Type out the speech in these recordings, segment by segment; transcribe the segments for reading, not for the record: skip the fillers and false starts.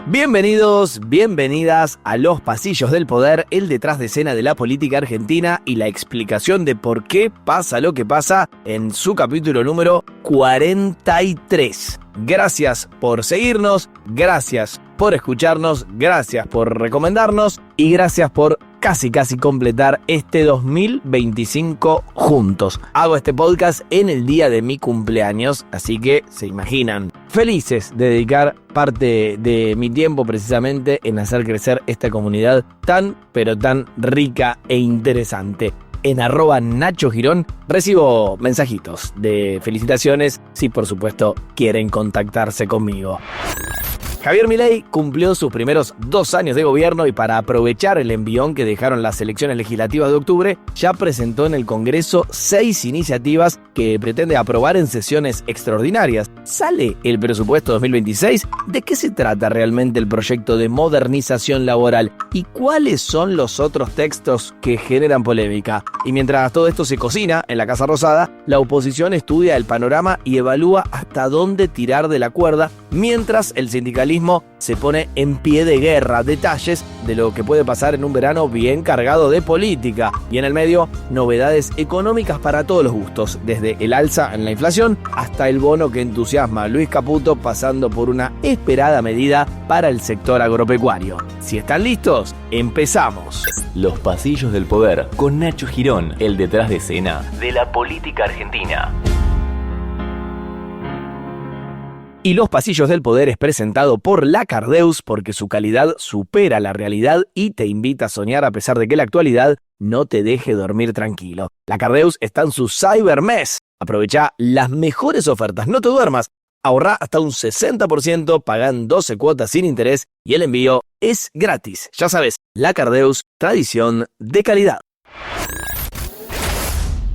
Bienvenidos, bienvenidas a Los Pasillos del Poder, el detrás de escena de la política argentina y la explicación de por qué pasa lo que pasa en su capítulo número 43. Gracias por seguirnos, gracias por escucharnos, gracias por recomendarnos y gracias por casi completar este 2025 juntos. Hago este podcast en el día de mi cumpleaños, así que se imaginan. Felices de dedicar parte de mi tiempo precisamente en hacer crecer esta comunidad tan, pero tan rica e interesante. En @NachoGirón recibo mensajitos de felicitaciones si por supuesto quieren contactarse conmigo. Javier Milei cumplió sus primeros 2 años de gobierno y para aprovechar el envión que dejaron las elecciones legislativas de octubre, ya presentó en el Congreso 6 iniciativas que pretende aprobar en sesiones extraordinarias. ¿Sale el presupuesto 2026? ¿De qué se trata realmente el proyecto de modernización laboral? ¿Y cuáles son los otros textos que generan polémica? Y mientras todo esto se cocina en la Casa Rosada, la oposición estudia el panorama y evalúa hasta dónde tirar de la cuerda, mientras el sindicalismo se pone en pie de guerra. Detalles de lo que puede pasar en un verano bien cargado de política. Y en el medio, novedades económicas para todos los gustos, desde el alza en la inflación hasta el bono que entusiasma a Luis Caputo, pasando por una esperada medida para el sector agropecuario. Si están listos, empezamos. Los Pasillos del Poder, con Nacho Girón, el detrás de escena de la política argentina. Y Los Pasillos del Poder es presentado por La Cardeus porque su calidad supera la realidad y te invita a soñar a pesar de que la actualidad no te deje dormir tranquilo. La Cardeus está en su Cybermes. Aprovecha las mejores ofertas, no te duermas. Ahorrá hasta un 60%, pagan 12 cuotas sin interés y el envío es gratis. Ya sabes, La Cardeus, tradición de calidad.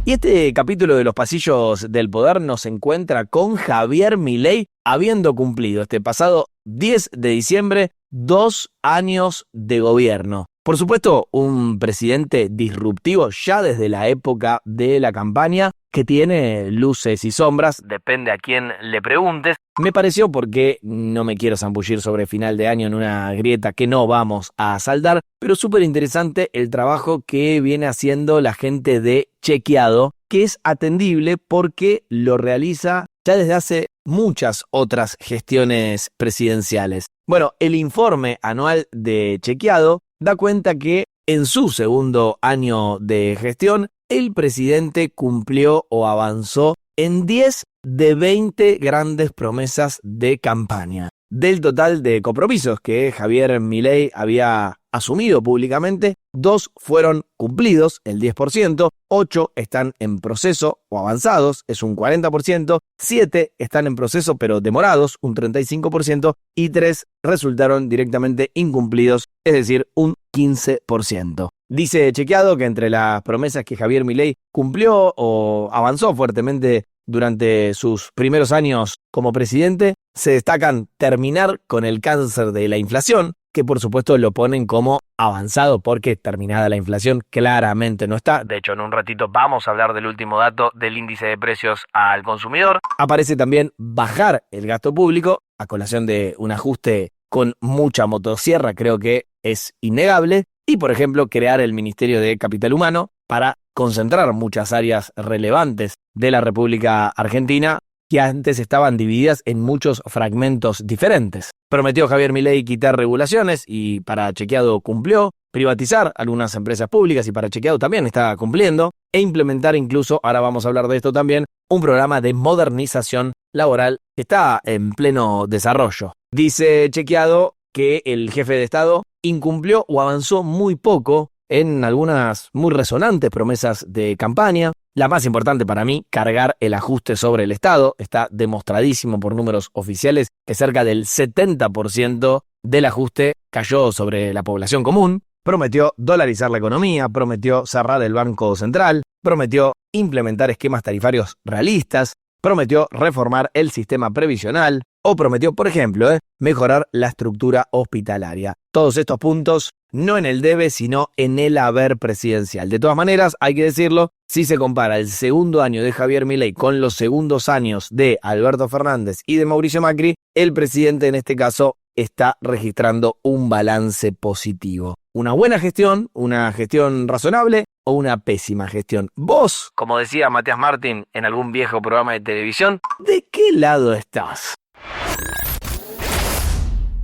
Y este capítulo de Los Pasillos del Poder nos encuentra con Javier Milei habiendo cumplido este pasado 10 de diciembre 2 años de gobierno. Por supuesto, un presidente disruptivo ya desde la época de la campaña, que tiene luces y sombras, depende a quién le preguntes. Me pareció porque no me quiero zambullir sobre final de año en una grieta que no vamos a saldar, pero súper interesante el trabajo que viene haciendo la gente de Chequeado, que es atendible porque lo realiza ya desde hace muchas otras gestiones presidenciales. Bueno, el informe anual de Chequeado da cuenta que en su segundo año de gestión, el presidente cumplió o avanzó en 10 de 20 grandes promesas de campaña. Del total de compromisos que Javier Milei había asumido públicamente, 2 fueron cumplidos, el 10%, 8 están en proceso o avanzados, es un 40%, 7 están en proceso pero demorados, un 35%, y 3 resultaron directamente incumplidos, es decir, un 15%. Dice Chequeado que entre las promesas que Javier Milei cumplió o avanzó fuertemente durante sus primeros años como presidente, se destacan terminar con el cáncer de la inflación, que por supuesto lo ponen como avanzado porque terminada la inflación claramente no está. De hecho, en un ratito vamos a hablar del último dato del índice de precios al consumidor. Aparece también bajar el gasto público a colación de un ajuste con mucha motosierra, creo que es innegable. Y, por ejemplo, crear el Ministerio de Capital Humano para concentrar muchas áreas relevantes de la República Argentina que antes estaban divididas en muchos fragmentos diferentes. Prometió Javier Milei quitar regulaciones y para Chequeado cumplió, privatizar algunas empresas públicas y para Chequeado también está cumpliendo, e implementar incluso, ahora vamos a hablar de esto también, un programa de modernización laboral que está en pleno desarrollo. Dice Chequeado que el jefe de Estado incumplió o avanzó muy poco en algunas muy resonantes promesas de campaña. La más importante para mí, cargar el ajuste sobre el Estado. Está demostradísimo por números oficiales que cerca del 70% del ajuste cayó sobre la población común. Prometió dolarizar la economía, prometió cerrar el Banco Central, prometió implementar esquemas tarifarios realistas, prometió reformar el sistema previsional o prometió, por ejemplo, mejorar la estructura hospitalaria. Todos estos puntos no en el debe, sino en el haber presidencial. De todas maneras, hay que decirlo, si se compara el segundo año de Javier Milei con los segundos años de Alberto Fernández y de Mauricio Macri, el presidente en este caso está registrando un balance positivo. ¿Una buena gestión, una gestión razonable o una pésima gestión? Vos, como decía Matías Martín en algún viejo programa de televisión, ¿de qué lado estás?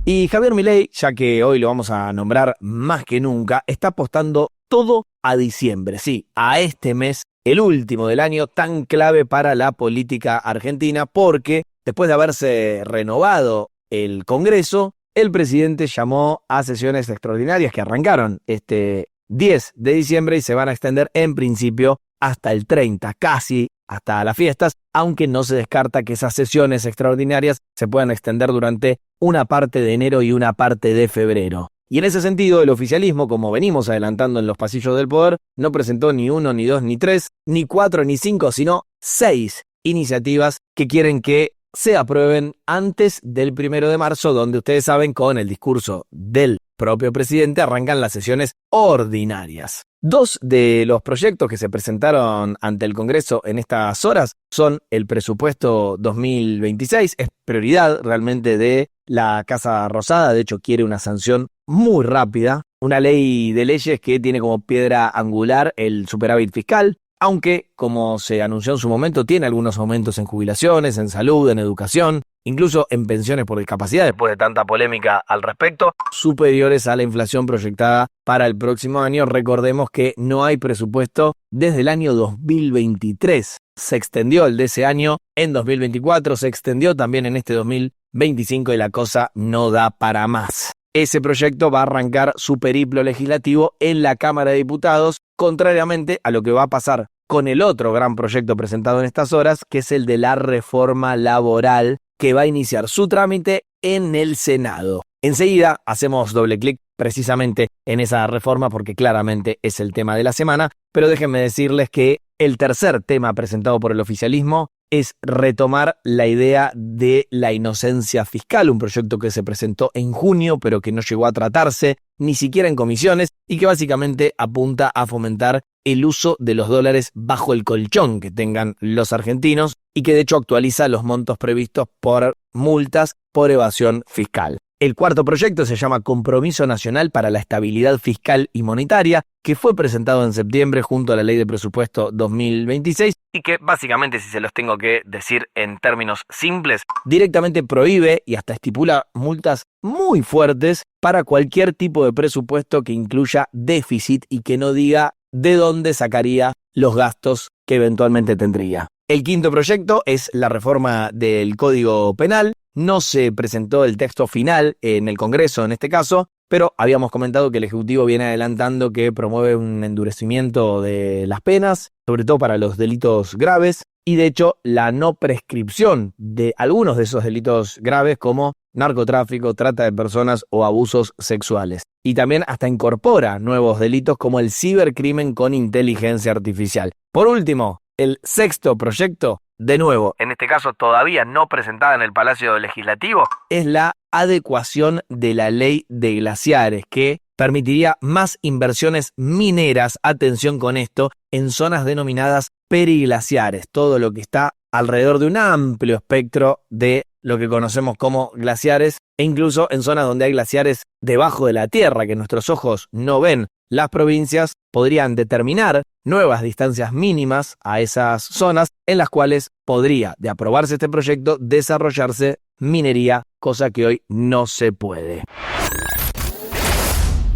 Y Javier Milei, ya que hoy lo vamos a nombrar más que nunca, está apostando todo a diciembre, sí, a este mes, el último del año, tan clave para la política argentina, porque después de haberse renovado el Congreso, el presidente llamó a sesiones extraordinarias que arrancaron este 10 de diciembre y se van a extender en principio hasta el 30, casi hasta las fiestas, aunque no se descarta que esas sesiones extraordinarias se puedan extender durante una parte de enero y una parte de febrero. Y en ese sentido, el oficialismo, como venimos adelantando en los pasillos del poder, no presentó ni 1, ni 2, ni 3, ni 4, ni 5, sino 6 iniciativas que quieren que se aprueben antes del 1 de marzo, donde ustedes saben, con el discurso del propio presidente arrancan las sesiones ordinarias. 2 de los proyectos que se presentaron ante el Congreso en estas horas son el presupuesto 2026, es prioridad realmente de la Casa Rosada, de hecho quiere una sanción muy rápida, una ley de leyes que tiene como piedra angular el superávit fiscal, aunque, como se anunció en su momento, tiene algunos aumentos en jubilaciones, en salud, en educación, incluso en pensiones por discapacidad, después de tanta polémica al respecto, superiores a la inflación proyectada para el próximo año. Recordemos que no hay presupuesto desde el año 2023. Se extendió el de ese año en 2024, se extendió también en este 2025 y la cosa no da para más. Ese proyecto va a arrancar su periplo legislativo en la Cámara de Diputados, contrariamente a lo que va a pasar con el otro gran proyecto presentado en estas horas, que es el de la reforma laboral, que va a iniciar su trámite en el Senado. Enseguida hacemos doble clic precisamente en esa reforma porque claramente es el tema de la semana, pero déjenme decirles que el tercer tema presentado por el oficialismo es retomar la idea de la inocencia fiscal, un proyecto que se presentó en junio pero que no llegó a tratarse ni siquiera en comisiones y que básicamente apunta a fomentar el uso de los dólares bajo el colchón que tengan los argentinos y que de hecho actualiza los montos previstos por multas por evasión fiscal. El cuarto proyecto se llama Compromiso Nacional para la Estabilidad Fiscal y Monetaria, que fue presentado en septiembre junto a la Ley de Presupuesto 2026 y que básicamente, si se los tengo que decir en términos simples, directamente prohíbe y hasta estipula multas muy fuertes para cualquier tipo de presupuesto que incluya déficit y que no diga de dónde sacaría los gastos que eventualmente tendría. El quinto proyecto es la reforma del Código Penal. No se presentó el texto final en el Congreso en este caso, pero habíamos comentado que el Ejecutivo viene adelantando que promueve un endurecimiento de las penas, sobre todo para los delitos graves, y de hecho la no prescripción de algunos de esos delitos graves como narcotráfico, trata de personas o abusos sexuales. Y también hasta incorpora nuevos delitos como el cibercrimen con inteligencia artificial. Por último, el sexto proyecto, de nuevo, en este caso todavía no presentada en el Palacio Legislativo, es la adecuación de la ley de glaciares, que permitiría más inversiones mineras, atención con esto, en zonas denominadas periglaciares, todo lo que está alrededor de un amplio espectro de lo que conocemos como glaciares, e incluso en zonas donde hay glaciares debajo de la tierra que nuestros ojos no ven. Las provincias podrían determinar nuevas distancias mínimas a esas zonas en las cuales podría, de aprobarse este proyecto, desarrollarse minería, cosa que hoy no se puede.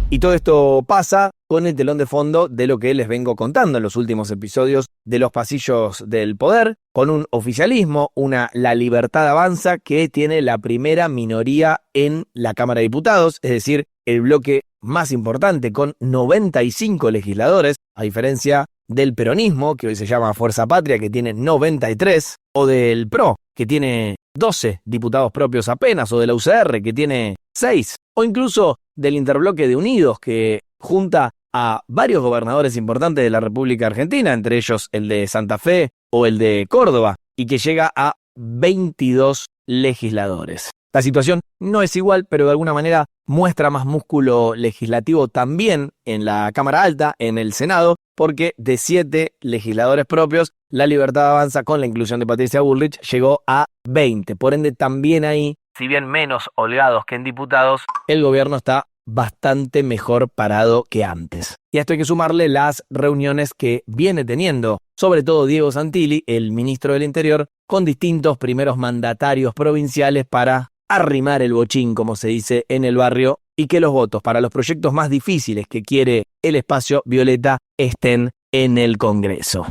Y todo esto pasa con el telón de fondo de lo que les vengo contando en los últimos episodios de los pasillos del poder, con un oficialismo, La Libertad Avanza, que tiene la primera minoría en la Cámara de Diputados, es decir, el bloque más importante con 95 legisladores, a diferencia del peronismo, que hoy se llama Fuerza Patria, que tiene 93, o del PRO, que tiene 12 diputados propios apenas, o de la UCR, que tiene 6, o incluso del interbloque de Unidos, que junta a varios gobernadores importantes de la República Argentina, entre ellos el de Santa Fe o el de Córdoba, y que llega a 22 legisladores. La situación no es igual, pero de alguna manera muestra más músculo legislativo también en la Cámara Alta, en el Senado, porque de 7 legisladores propios, La Libertad Avanza, con la inclusión de Patricia Bullrich, llegó a 20. Por ende, también ahí si bien menos holgados que en diputados, el gobierno está bastante mejor parado que antes. Y a esto hay que sumarle las reuniones que viene teniendo, sobre todo Diego Santilli, el ministro del Interior, con distintos primeros mandatarios provinciales para arrimar el bochín, como se dice en el barrio, y que los votos para los proyectos más difíciles que quiere el espacio violeta estén en el Congreso.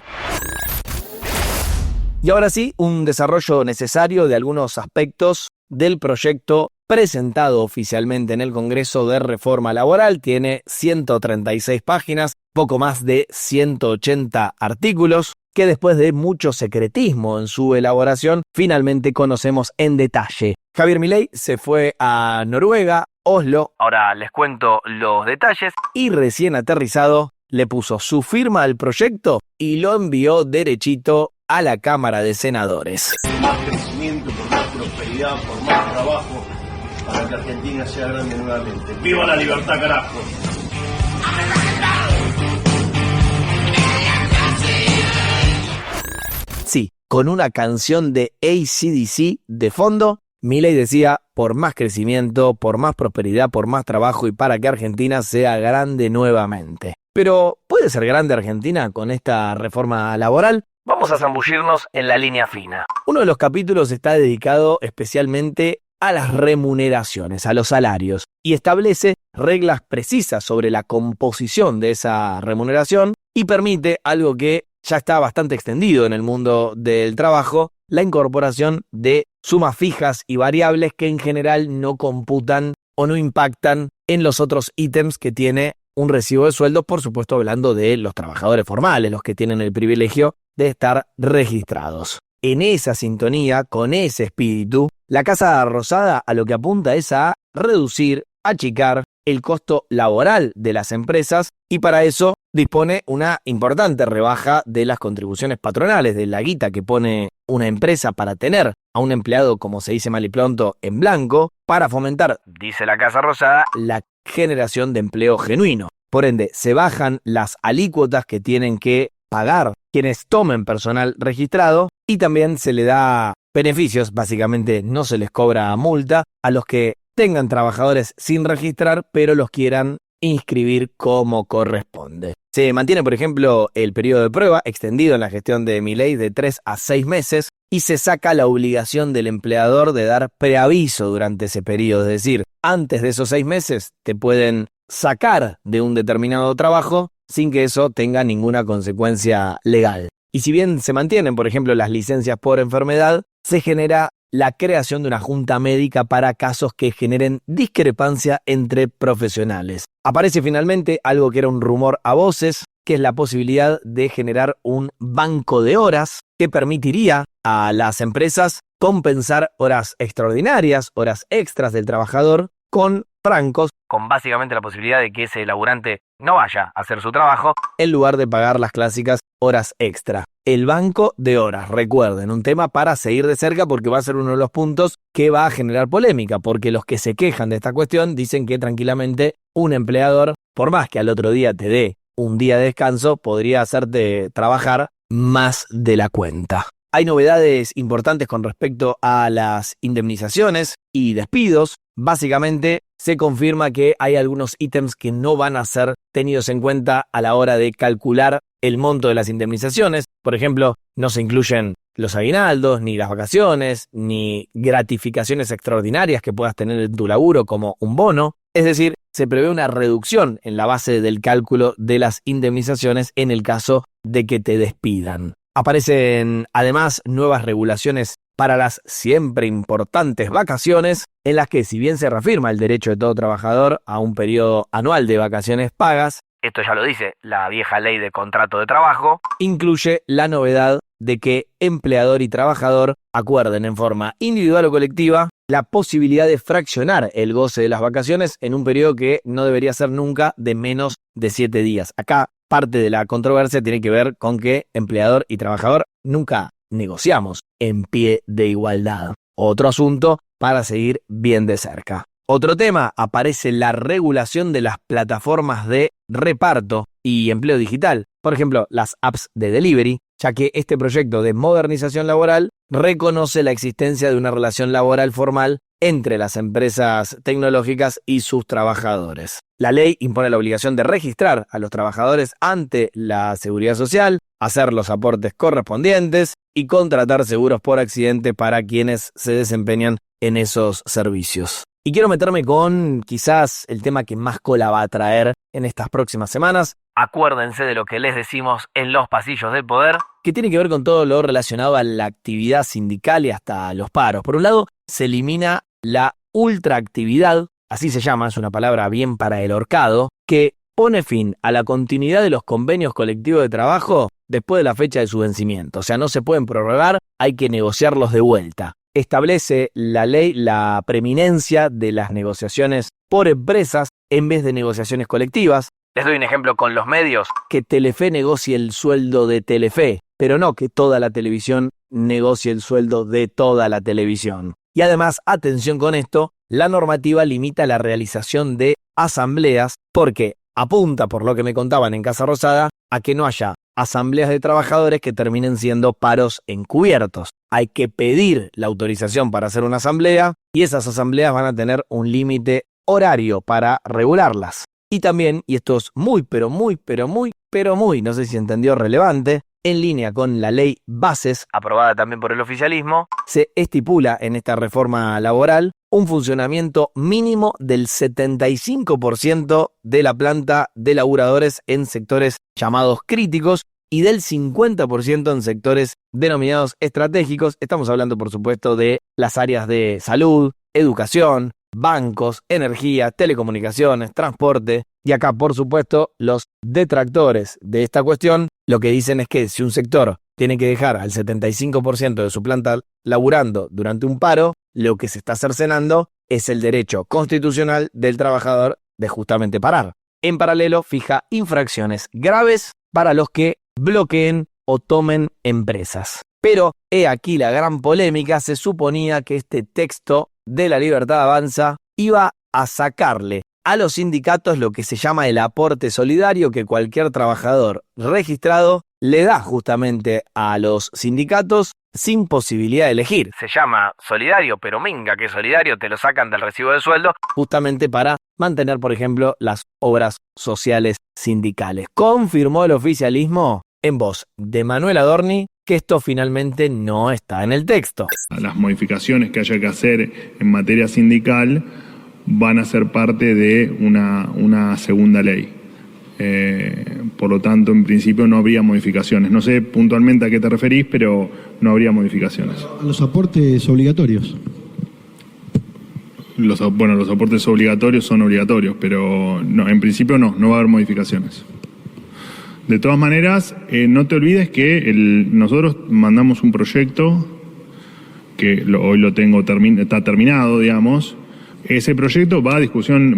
Y ahora sí, un desarrollo necesario de algunos aspectos del proyecto presentado oficialmente en el Congreso de Reforma Laboral. Tiene 136 páginas, poco más de 180 artículos, que después de mucho secretismo en su elaboración, finalmente conocemos en detalle. Javier Milei se fue a Noruega, Oslo, ahora les cuento los detalles, y recién aterrizado le puso su firma al proyecto y lo envió derechito a la Cámara de Senadores. Más crecimiento, por más prosperidad, por más trabajo, para que Argentina sea grande nuevamente. ¡Viva la libertad, carajo! Sí, con una canción de AC/DC de fondo, Milei decía, por más crecimiento, por más prosperidad, por más trabajo y para que Argentina sea grande nuevamente. Pero, ¿puede ser grande Argentina con esta reforma laboral? Vamos a zambullirnos en la línea fina. Uno de los capítulos está dedicado especialmente a las remuneraciones, a los salarios, y establece reglas precisas sobre la composición de esa remuneración y permite algo que ya está bastante extendido en el mundo del trabajo, la incorporación de sumas fijas y variables que en general no computan o no impactan en los otros ítems que tiene un recibo de sueldo, por supuesto hablando de los trabajadores formales, los que tienen el privilegio de estar registrados. En esa sintonía, con ese espíritu, la Casa Rosada a lo que apunta es a reducir, achicar el costo laboral de las empresas y para eso dispone una importante rebaja de las contribuciones patronales, de la guita que pone una empresa para tener a un empleado, como se dice mal y pronto, en blanco, para fomentar, dice la Casa Rosada, la generación de empleo genuino. Por ende, se bajan las alícuotas que tienen que pagar quienes tomen personal registrado y también se le da beneficios, básicamente no se les cobra multa a los que tengan trabajadores sin registrar pero los quieran inscribir como corresponde. Se mantiene, por ejemplo, el periodo de prueba extendido en la gestión de Milei de 3 a 6 meses y se saca la obligación del empleador de dar preaviso durante ese periodo, es decir, antes de esos 6 meses te pueden sacar de un determinado trabajo sin que eso tenga ninguna consecuencia legal. Y si bien se mantienen, por ejemplo, las licencias por enfermedad, se genera la creación de una junta médica para casos que generen discrepancia entre profesionales. Aparece finalmente algo que era un rumor a voces, que es la posibilidad de generar un banco de horas que permitiría a las empresas compensar horas extraordinarias, horas extras del trabajador con francos, con básicamente la posibilidad de que ese laburante no vaya a hacer su trabajo en lugar de pagar las clásicas horas extra. El banco de horas, recuerden, un tema para seguir de cerca porque va a ser uno de los puntos que va a generar polémica, porque los que se quejan de esta cuestión dicen que tranquilamente un empleador, por más que al otro día te dé un día de descanso, podría hacerte trabajar más de la cuenta. Hay novedades importantes con respecto a las indemnizaciones y despidos. Básicamente se confirma que hay algunos ítems que no van a ser tenidos en cuenta a la hora de calcular el monto de las indemnizaciones. Por ejemplo, no se incluyen los aguinaldos, ni las vacaciones, ni gratificaciones extraordinarias que puedas tener en tu laburo como un bono. Es decir, se prevé una reducción en la base del cálculo de las indemnizaciones en el caso de que te despidan. Aparecen además nuevas regulaciones para las siempre importantes vacaciones, en las que si bien se reafirma el derecho de todo trabajador a un periodo anual de vacaciones pagas, esto ya lo dice la vieja ley de contrato de trabajo, incluye la novedad de que empleador y trabajador acuerden en forma individual o colectiva la posibilidad de fraccionar el goce de las vacaciones en un periodo que no debería ser nunca de menos de 7 días. Acá parte de la controversia tiene que ver con que empleador y trabajador nunca negociamos en pie de igualdad. Otro asunto para seguir bien de cerca. Otro tema, aparece la regulación de las plataformas de reparto y empleo digital. Por ejemplo, las apps de delivery ya que este proyecto de modernización laboral reconoce la existencia de una relación laboral formal entre las empresas tecnológicas y sus trabajadores. La ley impone la obligación de registrar a los trabajadores ante la Seguridad Social, hacer los aportes correspondientes y contratar seguros por accidente para quienes se desempeñan en esos servicios. Y quiero meterme con quizás el tema que más cola va a traer en estas próximas semanas. Acuérdense de lo que les decimos en los pasillos del poder, que tiene que ver con todo lo relacionado a la actividad sindical y hasta los paros. Por un lado, se elimina la ultraactividad, así se llama, es una palabra bien para el horcado, que pone fin a la continuidad de los convenios colectivos de trabajo después de la fecha de su vencimiento. O sea, no se pueden prorrogar, hay que negociarlos de vuelta. Establece la ley la preeminencia de las negociaciones por empresas en vez de negociaciones colectivas. Les doy un ejemplo con los medios, que Telefe negocie el sueldo de Telefe, pero no que toda la televisión negocie el sueldo de toda la televisión. Y además, atención con esto, la normativa limita la realización de asambleas porque apunta, por lo que me contaban en Casa Rosada, a que no haya asambleas de trabajadores que terminen siendo paros encubiertos. Hay que pedir la autorización para hacer una asamblea y esas asambleas van a tener un límite horario para regularlas. Y también, y esto es muy, no sé si entendió, relevante, en línea con la ley Bases, aprobada también por el oficialismo, se estipula en esta reforma laboral un funcionamiento mínimo del 75% de la planta de laburadores en sectores llamados críticos y del 50% en sectores denominados estratégicos. Estamos hablando, por supuesto, de las áreas de salud, educación, bancos, energía, telecomunicaciones, transporte. Y acá, por supuesto, los detractores de esta cuestión lo que dicen es que si un sector tiene que dejar al 75% de su planta laburando durante un paro, lo que se está cercenando es el derecho constitucional del trabajador de justamente parar. En paralelo, fija infracciones graves para los que bloqueen o tomen empresas. Pero he aquí la gran polémica. Se suponía que este texto de La Libertad Avanza iba a sacarle a los sindicatos lo que se llama el aporte solidario que cualquier trabajador registrado le da justamente a los sindicatos sin posibilidad de elegir. Se llama solidario, pero minga que solidario, te lo sacan del recibo de sueldo justamente para mantener, por ejemplo, las obras sociales sindicales. Confirmó el oficialismo en voz de Manuel Adorni que esto finalmente no está en el texto. Las modificaciones que haya que hacer en materia sindical van a ser parte de una segunda ley. Por lo tanto, en principio no habría modificaciones. No sé puntualmente a qué te referís, pero no habría modificaciones. Los aportes obligatorios. Los aportes obligatorios son obligatorios, pero no, en principio no va a haber modificaciones. De todas maneras, no te olvides que nosotros mandamos un proyecto que hoy lo tengo está terminado, digamos. Ese proyecto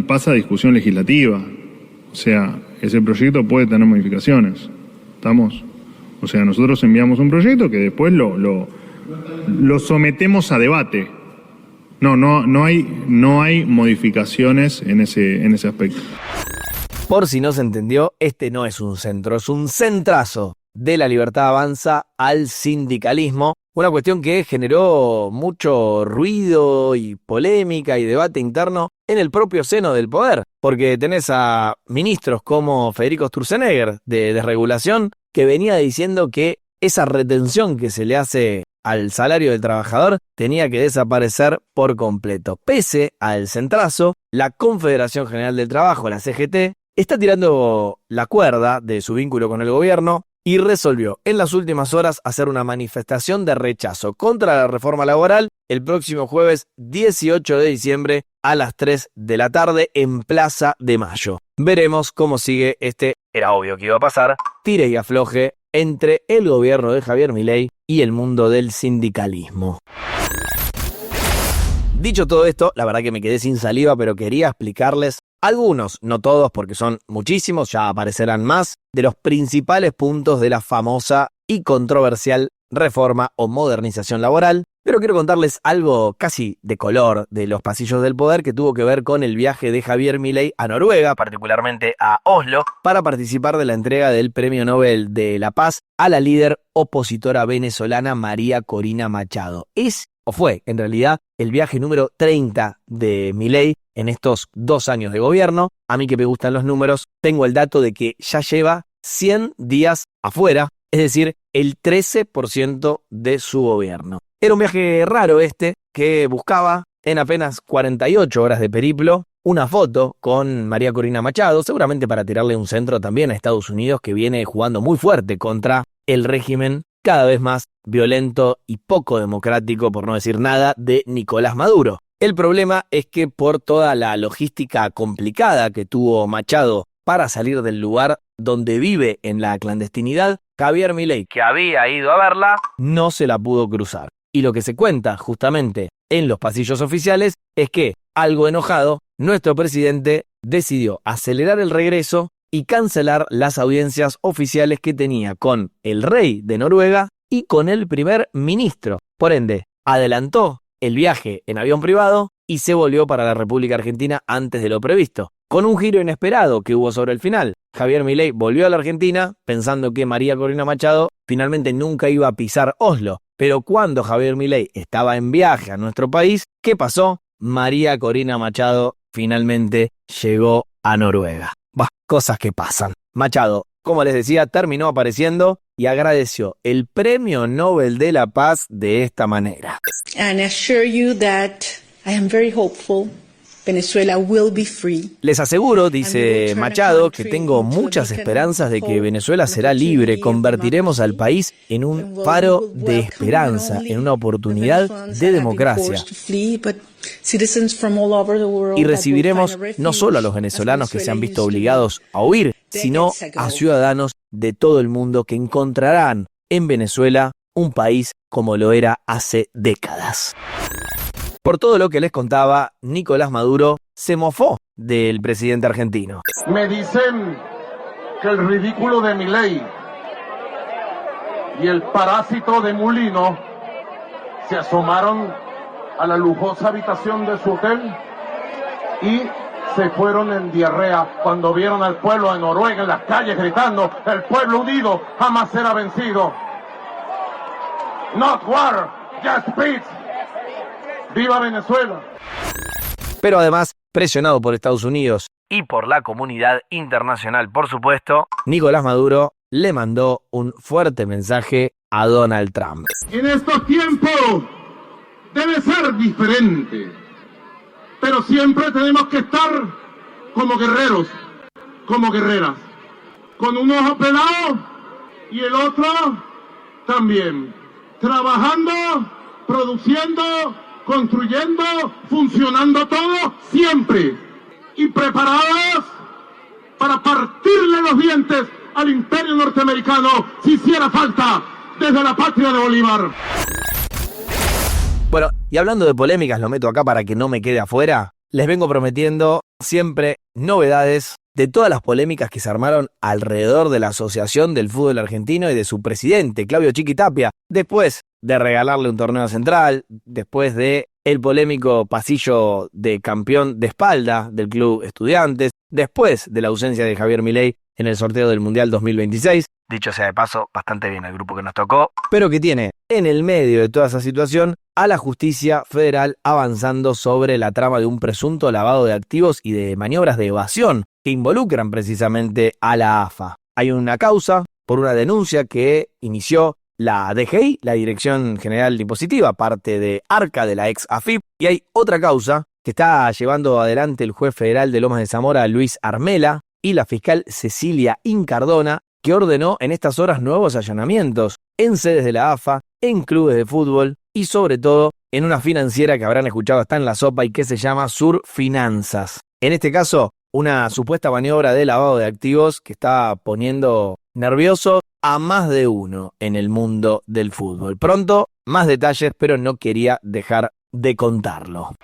pasa a discusión legislativa. O sea, ese proyecto puede tener modificaciones. ¿Estamos? O sea, nosotros enviamos un proyecto que después lo sometemos a debate. No hay modificaciones en ese aspecto. Por si no se entendió, este no es un centro, es un centrazo de La Libertad Avanza al sindicalismo. Una cuestión que generó mucho ruido y polémica y debate interno en el propio seno del poder, porque tenés a ministros como Federico Sturzenegger de Desregulación, que venía diciendo que esa retención que se le hace al salario del trabajador tenía que desaparecer por completo. Pese al centrazo, la Confederación General del Trabajo, la CGT, está tirando la cuerda de su vínculo con el gobierno y resolvió en las últimas horas hacer una manifestación de rechazo contra la reforma laboral el próximo jueves 18 de diciembre a las 3 de la tarde en Plaza de Mayo. Veremos cómo sigue era obvio que iba a pasar, tire y afloje entre el gobierno de Javier Milei y el mundo del sindicalismo. Dicho todo esto, la verdad que me quedé sin saliva, pero quería explicarles algunos, no todos porque son muchísimos, ya aparecerán más, de los principales puntos de la famosa y controversial reforma o modernización laboral Pero quiero contarles algo casi de color de los pasillos del poder que tuvo que ver con el viaje de Javier Milei a Noruega, particularmente a Oslo, para participar de la entrega del Premio Nobel de la Paz a la líder opositora venezolana María Corina Machado. Fue, en realidad, el viaje número 30 de Milei en estos 2 años de gobierno. A mí que me gustan los números, tengo el dato de que ya lleva 100 días afuera, es decir, el 13% de su gobierno. Era un viaje raro que buscaba en apenas 48 horas de periplo una foto con María Corina Machado, seguramente para tirarle un centro también a Estados Unidos, que viene jugando muy fuerte contra el régimen cada vez más violento y poco democrático, por no decir nada, de Nicolás Maduro. El problema es que por toda la logística complicada que tuvo Machado para salir del lugar donde vive en la clandestinidad, Javier Milei, que había ido a verla, no se la pudo cruzar. Y lo que se cuenta justamente en los pasillos oficiales es que, algo enojado, nuestro presidente decidió acelerar el regreso y cancelar las audiencias oficiales que tenía con el rey de Noruega y con el primer ministro. Por ende, adelantó el viaje en avión privado y se volvió para la República Argentina antes de lo previsto. Con un giro inesperado que hubo sobre el final, Javier Milei volvió a la Argentina pensando que María Corina Machado finalmente nunca iba a pisar Oslo. Pero cuando Javier Milei estaba en viaje a nuestro país, ¿qué pasó? María Corina Machado finalmente llegó a Noruega. Cosas que pasan. Machado, como les decía, terminó apareciendo y agradeció el Premio Nobel de la Paz de esta manera. And I assure you that I am very hopeful. Venezuela will be free. Les aseguro, dice Machado, que tengo muchas esperanzas de que Venezuela será libre. Convertiremos al país en un faro de esperanza, en una oportunidad de democracia. Y recibiremos no solo a los venezolanos que se han visto obligados a huir, sino a ciudadanos de todo el mundo que encontrarán en Venezuela un país como lo era hace décadas. Por todo lo que les contaba, Nicolás Maduro se mofó del presidente argentino. Me dicen que el ridículo de Milei y el parásito de Mulino se asomaron a la lujosa habitación de su hotel y se fueron en diarrea cuando vieron al pueblo de Noruega en las calles gritando: el pueblo unido jamás será vencido. Not war, just peace. ¡Viva Venezuela! Pero además, presionado por Estados Unidos y por la comunidad internacional, por supuesto, Nicolás Maduro le mandó un fuerte mensaje a Donald Trump. En estos tiempos debe ser diferente, pero siempre tenemos que estar como guerreros, como guerreras, con un ojo pelado y el otro también, trabajando, produciendo, construyendo, funcionando todo siempre y preparados para partirle los dientes al imperio norteamericano si hiciera falta desde la patria de Bolívar. Bueno, y hablando de polémicas, lo meto acá para que no me quede afuera. Les vengo prometiendo siempre novedades de todas las polémicas que se armaron alrededor de la Asociación del Fútbol Argentino y de su presidente, Claudio Chiqui Tapia, después de regalarle un torneo central, después de el polémico pasillo de campeón de espalda del Club Estudiantes, después de la ausencia de Javier Milei en el sorteo del Mundial 2026, dicho sea de paso, bastante bien el grupo que nos tocó, pero que tiene en el medio de toda esa situación a la justicia federal avanzando sobre la trama de un presunto lavado de activos y de maniobras de evasión que involucran precisamente a la AFA. Hay una causa por una denuncia que inició la DGI, la Dirección General Impositiva, parte de ARCA, de la ex AFIP, y hay otra causa que está llevando adelante el juez federal de Lomas de Zamora, Luis Armela, y la fiscal Cecilia Incardona, que ordenó en estas horas nuevos allanamientos en sedes de la AFA, en clubes de fútbol y sobre todo en una financiera que habrán escuchado está en la sopa y que se llama Sur Finanzas. En este caso, una supuesta maniobra de lavado de activos que está poniendo nervioso a más de uno en el mundo del fútbol. Pronto, más detalles, pero no quería dejar de contarlo.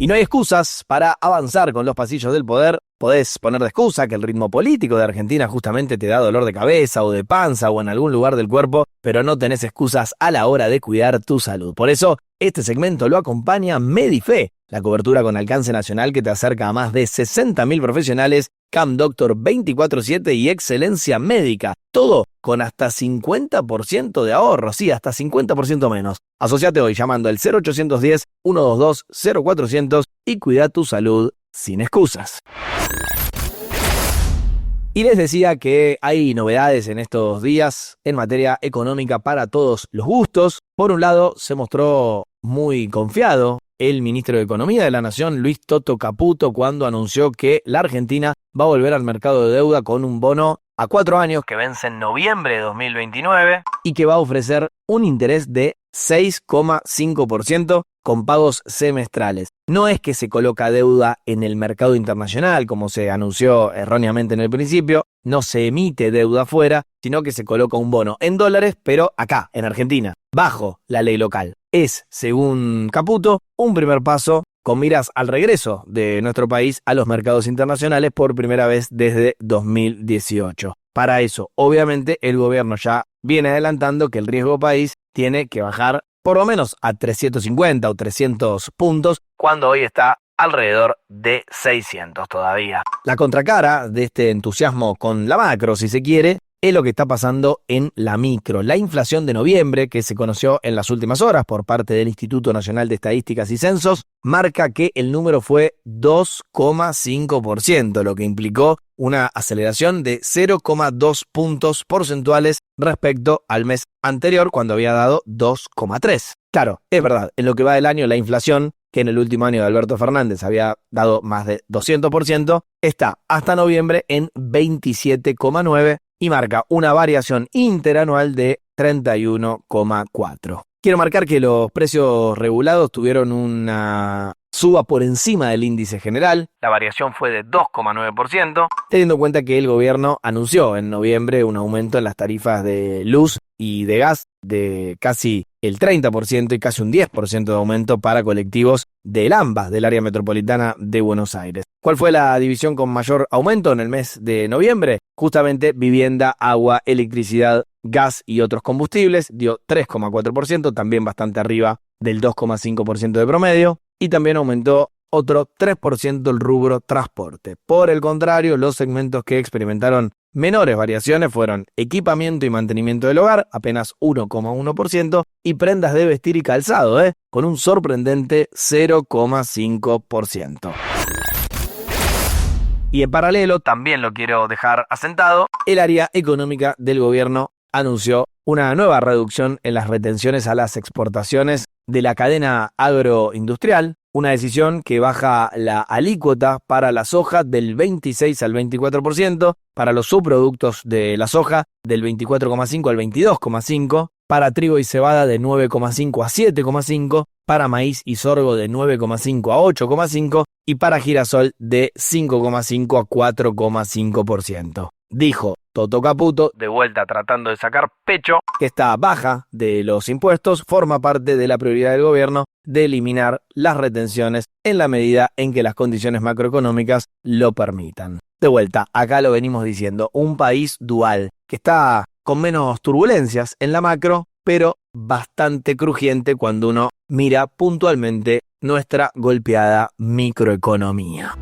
Y no hay excusas para avanzar con los pasillos del poder. Podés poner de excusa que el ritmo político de Argentina justamente te da dolor de cabeza o de panza o en algún lugar del cuerpo, pero no tenés excusas a la hora de cuidar tu salud. Por eso, este segmento lo acompaña Medife, la cobertura con alcance nacional que te acerca a más de 60.000 profesionales, CamDoctor 24/7 y excelencia médica. Todo con hasta 50% de ahorro, sí, hasta 50% menos. Asociate hoy llamando al 0810-122-0400 y cuida tu salud sin excusas. Y les decía que hay novedades en estos días en materia económica para todos los gustos. Por un lado, se mostró muy confiado el ministro de Economía de la Nación, Luis Toto Caputo, cuando anunció que la Argentina va a volver al mercado de deuda con un bono a 4 años que vence en noviembre de 2029 y que va a ofrecer un interés de 6,5% con pagos semestrales. No es que se coloca deuda en el mercado internacional, como se anunció erróneamente en el principio, no se emite deuda afuera, sino que se coloca un bono en dólares, pero acá, en Argentina, bajo la ley local. Es, según Caputo, un primer paso con miras al regreso de nuestro país a los mercados internacionales por primera vez desde 2018. Para eso, obviamente, el gobierno ya viene adelantando que el riesgo país tiene que bajar por lo menos a 350 o 300 puntos, cuando hoy está alrededor de 600 todavía. La contracara de este entusiasmo con la macro, si se quiere, es lo que está pasando en la micro. La inflación de noviembre, que se conoció en las últimas horas por parte del Instituto Nacional de Estadísticas y Censos, marca que el número fue 2,5%, lo que implicó una aceleración de 0,2 puntos porcentuales respecto al mes anterior, cuando había dado 2,3. Claro, es verdad, en lo que va del año la inflación, que en el último año de Alberto Fernández había dado más de 200%, está hasta noviembre en 27,9% y marca una variación interanual de 31,4%. Quiero marcar que los precios regulados tuvieron una suba por encima del índice general. La variación fue de 2,9%, teniendo en cuenta que el gobierno anunció en noviembre un aumento en las tarifas de luz y de gas de casi el 30% y casi un 10% de aumento para colectivos del AMBA, del área metropolitana de Buenos Aires. ¿Cuál fue la división con mayor aumento en el mes de noviembre? Justamente vivienda, agua, electricidad, gas y otros combustibles, dio 3,4%, también bastante arriba del 2,5% de promedio, y también aumentó otro 3% el rubro transporte. Por el contrario, los segmentos que experimentaron menores variaciones fueron equipamiento y mantenimiento del hogar, apenas 1,1%, y prendas de vestir y calzado, con un sorprendente 0,5%. Y en paralelo, también lo quiero dejar asentado, el área económica del gobierno anunció una nueva reducción en las retenciones a las exportaciones de la cadena agroindustrial, una decisión que baja la alícuota para la soja del 26 al 24%, para los subproductos de la soja del 24,5 al 22,5%, para trigo y cebada de 9,5 a 7,5%, para maíz y sorgo de 9,5 a 8,5% y para girasol de 5,5 a 4,5%. Dijo Toto Caputo, de vuelta tratando de sacar pecho, que esta baja de los impuestos forma parte de la prioridad del gobierno de eliminar las retenciones en la medida en que las condiciones macroeconómicas lo permitan. De vuelta, acá lo venimos diciendo, un país dual, que está con menos turbulencias en la macro, pero bastante crujiente cuando uno mira puntualmente nuestra golpeada microeconomía.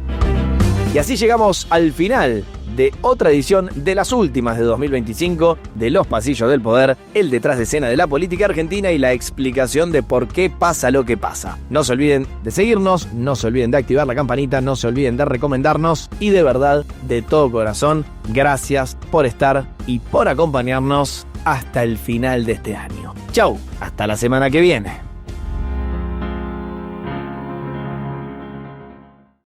Y así llegamos al final de otra edición de las últimas de 2025 de Los Pasillos del Poder, el detrás de escena de la política argentina y la explicación de por qué pasa lo que pasa. No se olviden de seguirnos, no se olviden de activar la campanita, no se olviden de recomendarnos y de verdad, de todo corazón, gracias por estar y por acompañarnos hasta el final de este año. Chau, hasta la semana que viene.